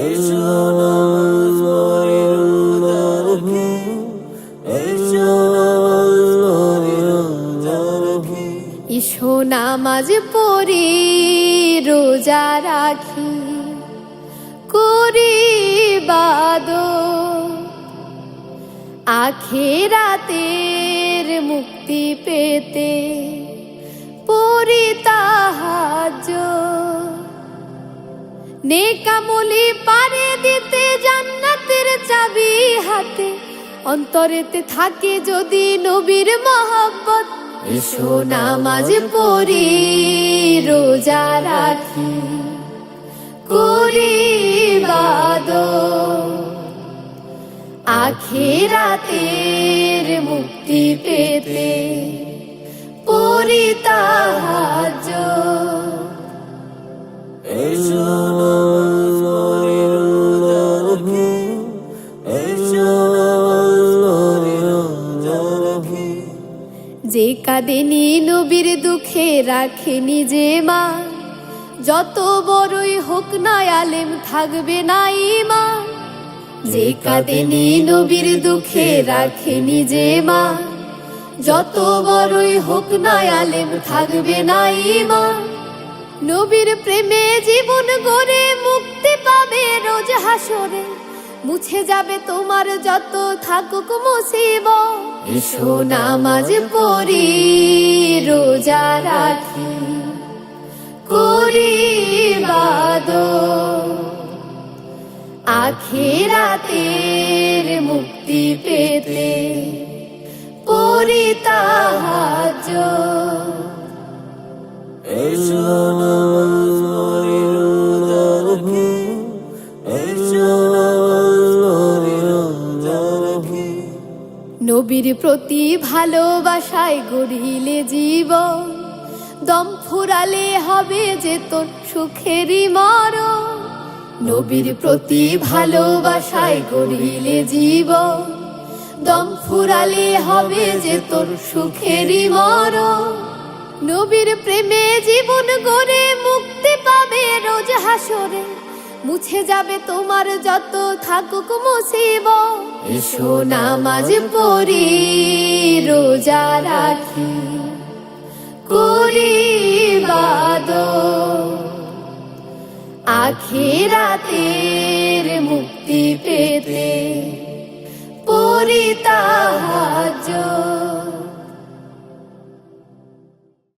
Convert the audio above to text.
এসো নামাজ পড়ি রোজা রাখি, এসো নামাজ পড়ি রোজা রাখি। এসো নামাজ পড়ি রোজা রাখি, করি ইবাদত, আখিরাতের মুক্তি পেতে পড়ি তাহাজ্জুদ। নেক আমলে পারে দিতে জান্নাতের চাবি হাতে, অন্তরেতে থাকে যদি নবীর মহব্বত। এসো নামাজ পড়ি রোজা রাখি, করি ইবাদত, আখিরাতের মুক্তি পেতে পড়ি তাহাজ্জুদ। এসো নামাজ পড়ি রোজা রাখি, এসো নামাজ পড়ি রোজা রাখি। যে কাঁদেনি নবীর দুঃখে রাখে নিজে মা, যত বড়ই হোক না আলেম থাকবে না ঈমান। যে কাঁদেনি নবীর দুঃখে রাখে নিজে মা, যত বড়ই হোক না আলেম থাকবে না ঈমান। নবীর প্রেমে জীবন গড়ে মুক্তি পাবে রোজ হাসরে, মুছে যাবে তোমার যত থাকুক মুসিবত। এসো নামাজ পড়ি রোজা রাখি, করি ইবাদত, আখিরাতের মুক্তি পেতে পড়ি তাহাজ্জুদ। এসো নামাজ পড়ি রোজা রাখি, এসো নামাজ পড়ি রোজা রাখি। নবীর প্রতি ভালোবাসায় গড়িলে জীবন, দম ফুরালে হবে যে তোর সুখেরই মরণ। নবীর প্রতি ভালোবাসায় গড়িলে জীবন, দম ফুরালে হবে যে তোর সুখেরই মরণ। নবীর প্রেমে জীবন গড়ে মুক্তি পাবে রোজ হাসরে, মুছে যাবে তোমার যত থাকুক মুসিবত। এসো নামাজ পড়ি রোজা রাখি, করি ইবাদত, আখিরাতের মুক্তি পেতে পড়ি তাহাজ্জুদ।